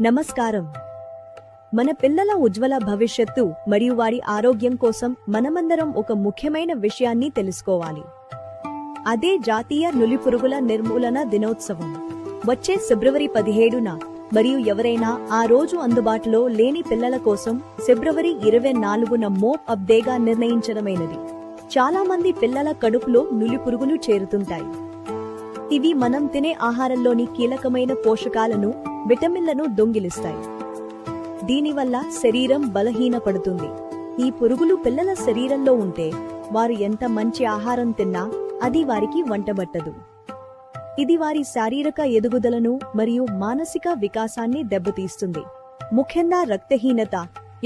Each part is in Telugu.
నమస్కారం. మన పిల్లల ఉజ్వల భవిష్యత్తు మరియు వారి ఆరోగ్యం కోసం మనమందరం ఒక ముఖ్యమైన విషయాన్ని తెలుసుకోవాలి. అదే జాతీయ నులిపురుగుల నిర్మూలన దినోత్సవం. వచ్చే ఫిబ్రవరి 17న మరియు ఎవరైనా ఆ రోజు అందుబాటులో లేని పిల్లల కోసం ఫిబ్రవరి 24న మోప్ అప్ డేగా నిర్ణయించడమైనది. చాలా మంది పిల్లల కడుపులో నులిపురుగులు చేరుతుంటాయి. ఇవి మనం తినే ఆహారంలోని కీలకమైన పోషకాలను, విటమిన్లను దొంగిలిస్తాయి. దీనివల్ల శరీరం బలహీనపడుతుంది. ఈ పురుగులు పిల్లల శరీరంలో ఉంటే వారు ఎంత మంచి ఆహారం తిన్నా అది వారికి వంటబట్టదు. ఇది వారి శారీరక ఎదుగుదలను మరియు మానసిక వికాసాన్ని దెబ్బతీస్తుంది. ముఖ్యంగా రక్తహీనత,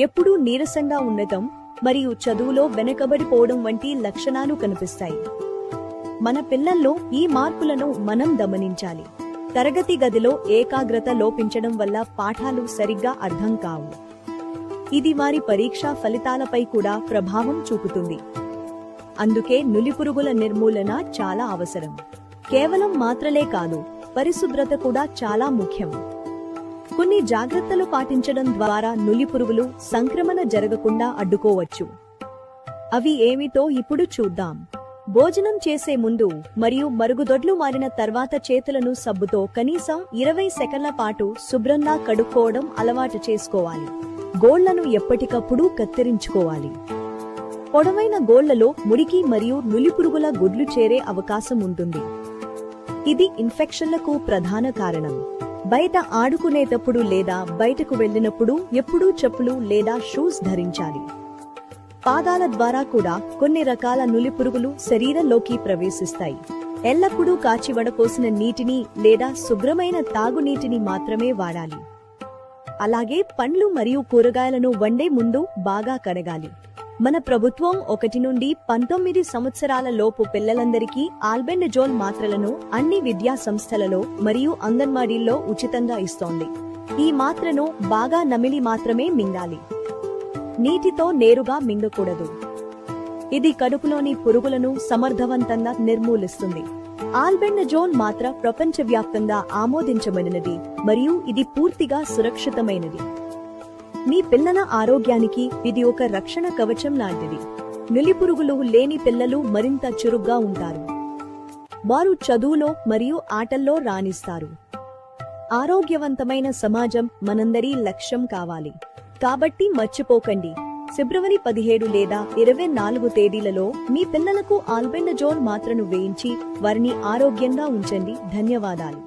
ఎప్పుడూ నీరసంగా ఉండటం మరియు చదువులో వెనుకబడిపోవడం వంటి లక్షణాలు కనిపిస్తాయి. మన పిల్లల్లో ఈ మార్పులను మనం గమనించాలి. తరగతి గదిలో ఏకాగ్రత లోపించడం వల్ల పాఠాలు సరిగ్గా అర్థం కావు. ఇది వారి పరీక్షా ఫలితాలపై కూడా ప్రభావం చూపుతుంది. అందుకే నులిపురుగుల నిర్మూలన చాలా అవసరం. కేవలం మాత్రలే కాదు, పరిశుభ్రత కూడా చాలా ముఖ్యం. కొన్ని జాగ్రత్తలు పాటించడం ద్వారా నులిపురుగులు సంక్రమణ జరగకుండా అడ్డుకోవచ్చు. అవి ఏమిటో ఇప్పుడు చూద్దాం. భోజనం చేసే ముందు మరియు మరుగుదొడ్లు మారిన తర్వాత చేతులను సబ్బుతో కనీసం 20 సెకన్ల పాటు శుభ్రంగా కడుక్కోవడం అలవాటు చేసుకోవాలి. గోళ్లను ఎప్పటికప్పుడు కత్తిరించుకోవాలి. పొడవైన గోళ్లలో మురికి మరియు నులిపురుగుల గుడ్లు చేరే అవకాశం ఉంటుంది. ఇది ఇన్ఫెక్షన్లకు ప్రధాన కారణం. బయట ఆడుకునేటప్పుడు లేదా బయటకు వెళ్లినప్పుడు ఎప్పుడూ చెప్పులు లేదా షూస్ ధరించాలి. పాదాల ద్వారా కూడా కొన్ని రకాల నులిపురుగులు శరీరంలోకి ప్రవేశిస్తాయి. ఎల్లప్పుడూ కాచి వడపోసిన నీటిని లేదా శుభ్రమైన తాగునీటిని మాత్రమే వాడాలి. అలాగే పండ్లు మరియు కూరగాయలను వండే ముందు బాగా కడగాలి. మన ప్రభుత్వం 1 నుండి 19 సంవత్సరాల లోపు పిల్లలందరికీ ఆల్బెండజోల్ మాత్రలను అన్ని విద్యా సంస్థలలో మరియు అంగన్వాడీల్లో ఉచితంగా ఇస్తోంది. ఈ మాత్రను బాగా నమిలి మాత్రమే మింగాలి. నీటితో నేరుగా మింగకూడదు. ఇది కడుపులోని పురుగులను సమర్థవంతంగా నిర్మూలిస్తుంది. ఆల్బెండజోల్ మాత్ర ప్రపంచవ్యాప్తంగా ఆమోదించబడినది మరియు ఇది పూర్తిగా సురక్షితమైనది. మీ పిల్లల ఆరోగ్యానికి ఇది ఒక రక్షణ కవచం లాంటిది. నులిపురుగులు లేని పిల్లలు మరింత చురుగ్గా ఉంటారు. వారు చదువులో మరియు ఆటల్లో రాణిస్తారు. ఆరోగ్యవంతమైన సమాజం మనందరి లక్ష్యం కావాలి. కాబట్టి మర్చిపోకండి, ఫిబ్రవరి 17 లేదా 24 తేదీలలో మీ పిల్లలకు ఆల్బెండజోల్ మాత్రను వేయించి వారిని ఆరోగ్యంగా ఉంచండి. ధన్యవాదాలు.